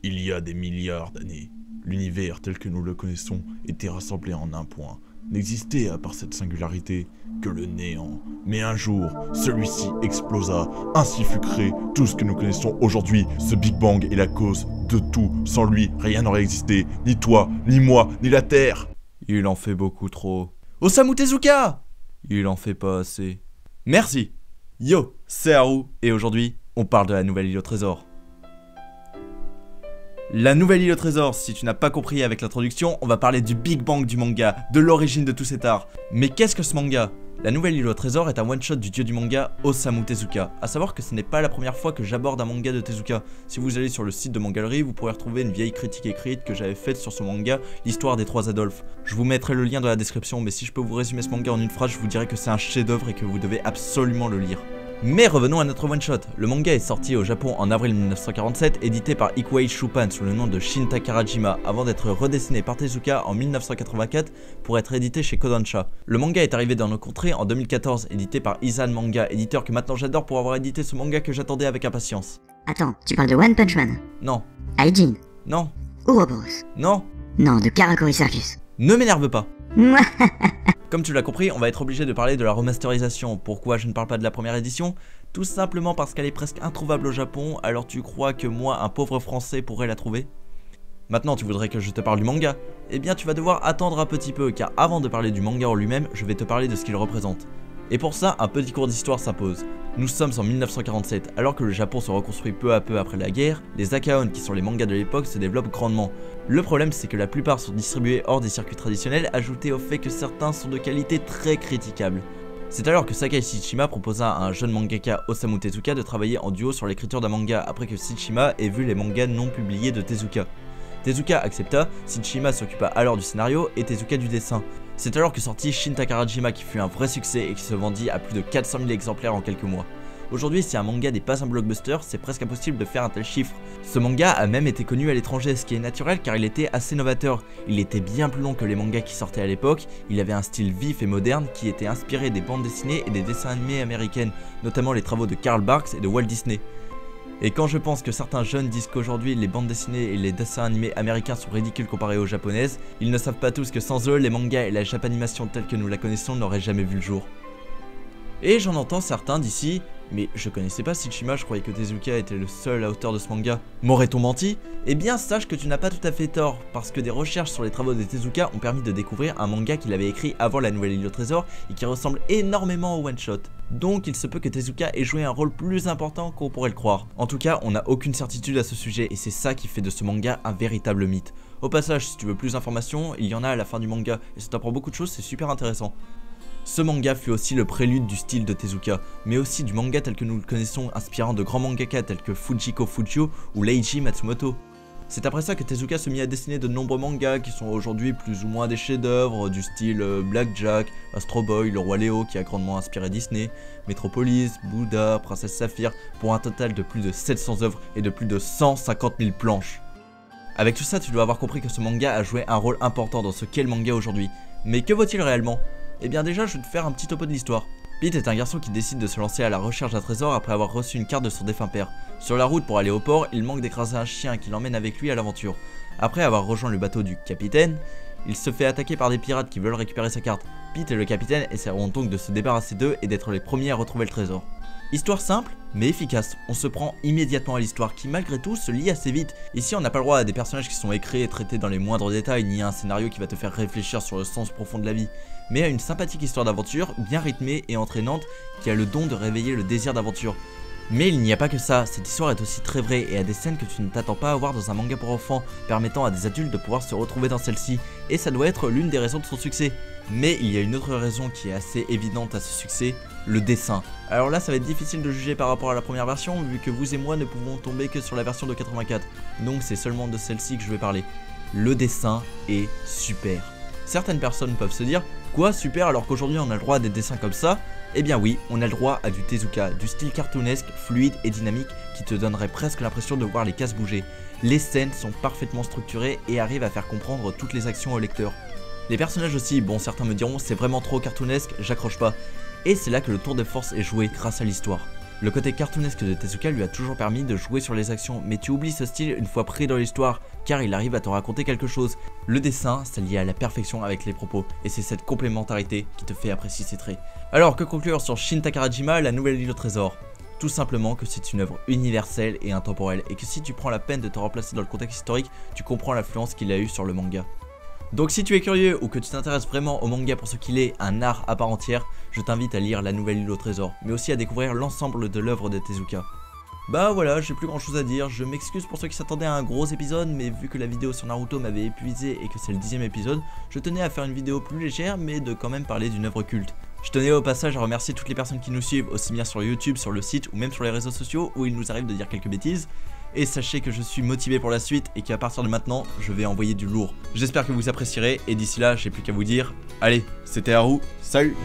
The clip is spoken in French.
Il y a des milliards d'années, l'univers tel que nous le connaissons était rassemblé en un point. N'existait à part cette singularité que le néant. Mais un jour, celui-ci explosa, ainsi fut créé tout ce que nous connaissons aujourd'hui. Ce Big Bang est la cause de tout. Sans lui, rien n'aurait existé, ni toi, ni moi, ni la Terre. Il en fait beaucoup trop. Osamu Tezuka! Il en fait pas assez. Merci. Yo, c'est Haru, et aujourd'hui, on parle de la nouvelle île au trésor. La nouvelle île au trésor, si tu n'as pas compris avec l'introduction, on va parler du Big Bang du manga, de l'origine de tout cet art. Mais qu'est-ce que ce manga? La nouvelle île au trésor est un one-shot du dieu du manga Osamu Tezuka. A savoir que ce n'est pas la première fois que j'aborde un manga de Tezuka. Si vous allez sur le site de Mangallery, vous pourrez retrouver une vieille critique écrite que j'avais faite sur ce manga, l'histoire des trois Adolphes. Je vous mettrai le lien dans la description, mais si je peux vous résumer ce manga en une phrase, je vous dirais que c'est un chef-d'œuvre et que vous devez absolument le lire. Mais revenons à notre one-shot. Le manga est sorti au Japon en avril 1947, édité par Ikuei Shupan sous le nom de Shin Takarajima, avant d'être redessiné par Tezuka en 1984 pour être édité chez Kodansha. Le manga est arrivé dans nos contrées en 2014, édité par Izan Manga, éditeur que maintenant j'adore pour avoir édité ce manga que j'attendais avec impatience. Attends, tu parles de One Punch Man? Non. Aijin? Non. Ouroboros? Non. Non, de Karakuri Circus? Ne m'énerve pas. Mouah. Comme tu l'as compris, on va être obligé de parler de la remasterisation. Pourquoi je ne parle pas de la première édition? Tout simplement parce qu'elle est presque introuvable au Japon, alors tu crois que moi, un pauvre français, pourrais la trouver? Maintenant, tu voudrais que je te parle du manga? Eh bien, tu vas devoir attendre un petit peu, car avant de parler du manga en lui-même, je vais te parler de ce qu'il représente. Et pour ça, un petit cours d'histoire s'impose. Nous sommes en 1947, alors que le Japon se reconstruit peu à peu après la guerre, les Akaon, qui sont les mangas de l'époque, se développent grandement. Le problème, c'est que la plupart sont distribués hors des circuits traditionnels, ajouté au fait que certains sont de qualité très critiquable. C'est alors que Sakai Shichima proposa à un jeune mangaka Osamu Tezuka de travailler en duo sur l'écriture d'un manga après que Shichima ait vu les mangas non publiés de Tezuka. Tezuka accepta, Shichima s'occupa alors du scénario et Tezuka du dessin. C'est alors que sortit Shin Takarajima qui fut un vrai succès et qui se vendit à plus de 400 000 exemplaires en quelques mois. Aujourd'hui, si un manga n'est pas un blockbuster, c'est presque impossible de faire un tel chiffre. Ce manga a même été connu à l'étranger, ce qui est naturel car il était assez novateur. Il était bien plus long que les mangas qui sortaient à l'époque, il avait un style vif et moderne qui était inspiré des bandes dessinées et des dessins animés américaines, notamment les travaux de Karl Barks et de Walt Disney. Et quand je pense que certains jeunes disent qu'aujourd'hui les bandes dessinées et les dessins animés américains sont ridicules comparés aux japonaises, ils ne savent pas tous que sans eux, les mangas et la japanimation telle que nous la connaissons n'auraient jamais vu le jour. Et j'en entends certains d'ici, mais je connaissais pas Shichima, je croyais que Tezuka était le seul auteur de ce manga. M'aurait-on menti? Eh bien sache que tu n'as pas tout à fait tort, parce que des recherches sur les travaux de Tezuka ont permis de découvrir un manga qu'il avait écrit avant la nouvelle île au trésor et qui ressemble énormément au one shot. Donc il se peut que Tezuka ait joué un rôle plus important qu'on pourrait le croire. En tout cas, on n'a aucune certitude à ce sujet et c'est ça qui fait de ce manga un véritable mythe. Au passage, si tu veux plus d'informations, il y en a à la fin du manga et ça t'apprend beaucoup de choses, c'est super intéressant. Ce manga fut aussi le prélude du style de Tezuka, mais aussi du manga tel que nous le connaissons, inspirant de grands mangaka tels que Fujiko Fujio ou Leiji Matsumoto. C'est après ça que Tezuka se mit à dessiner de nombreux mangas qui sont aujourd'hui plus ou moins des chefs-d'œuvre du style Blackjack, Astro Boy, Le Roi Léo qui a grandement inspiré Disney, Metropolis, Bouddha, Princesse Saphir, pour un total de plus de 700 œuvres et de plus de 150 000 planches. Avec tout ça, tu dois avoir compris que ce manga a joué un rôle important dans ce qu'est le manga aujourd'hui. Mais que vaut-il réellement? Eh bien déjà, je vais te faire un petit topo de l'histoire. Pete est un garçon qui décide de se lancer à la recherche d'un trésor après avoir reçu une carte de son défunt père. Sur la route pour aller au port, il manque d'écraser un chien qui l'emmène avec lui à l'aventure. Après avoir rejoint le bateau du capitaine, il se fait attaquer par des pirates qui veulent récupérer sa carte. Pete et le capitaine essaieront donc de se débarrasser d'eux et d'être les premiers à retrouver le trésor. Histoire simple, mais efficace. On se prend immédiatement à l'histoire qui malgré tout se lie assez vite. Ici on n'a pas le droit à des personnages qui sont écrits et traités dans les moindres détails, ni à un scénario qui va te faire réfléchir sur le sens profond de la vie, mais à une sympathique histoire d'aventure, bien rythmée et entraînante, qui a le don de réveiller le désir d'aventure. Mais il n'y a pas que ça, cette histoire est aussi très vraie et a des scènes que tu ne t'attends pas à voir dans un manga pour enfants, permettant à des adultes de pouvoir se retrouver dans celle-ci, et ça doit être l'une des raisons de son succès. Mais il y a une autre raison qui est assez évidente à ce succès, le dessin. Alors là ça va être difficile de juger par rapport à la première version, vu que vous et moi ne pouvons tomber que sur la version de 84, donc c'est seulement de celle-ci que je vais parler. Le dessin est super. Certaines personnes peuvent se dire, quoi super alors qu'aujourd'hui on a le droit à des dessins comme ça? Eh bien oui, on a le droit à du Tezuka, du style cartoonesque, fluide et dynamique qui te donnerait presque l'impression de voir les cases bouger. Les scènes sont parfaitement structurées et arrivent à faire comprendre toutes les actions au lecteur. Les personnages aussi, bon certains me diront c'est vraiment trop cartoonesque, j'accroche pas. Et c'est là que le tour de force est joué grâce à l'histoire. Le côté cartoonesque de Tezuka lui a toujours permis de jouer sur les actions, mais tu oublies ce style une fois pris dans l'histoire, car il arrive à te raconter quelque chose. Le dessin, c'est lié à la perfection avec les propos, et c'est cette complémentarité qui te fait apprécier ses traits. Alors que conclure sur Shin Takarajima, la nouvelle île au trésor? Tout simplement que c'est une œuvre universelle et intemporelle, et que si tu prends la peine de te replacer dans le contexte historique, tu comprends l'influence qu'il a eu sur le manga. Donc si tu es curieux ou que tu t'intéresses vraiment au manga pour ce qu'il est, un art à part entière, je t'invite à lire La Nouvelle Île au Trésor, mais aussi à découvrir l'ensemble de l'œuvre de Tezuka. Bah voilà, j'ai plus grand chose à dire, je m'excuse pour ceux qui s'attendaient à un gros épisode, mais vu que la vidéo sur Naruto m'avait épuisé et que c'est le 10e épisode, je tenais à faire une vidéo plus légère mais de quand même parler d'une œuvre culte. Je tenais au passage à remercier toutes les personnes qui nous suivent, aussi bien sur YouTube, sur le site ou même sur les réseaux sociaux où il nous arrive de dire quelques bêtises. Et sachez que je suis motivé pour la suite et qu'à partir de maintenant, je vais envoyer du lourd. J'espère que vous apprécierez et d'ici là, j'ai plus qu'à vous dire, allez, c'était Haru, salut!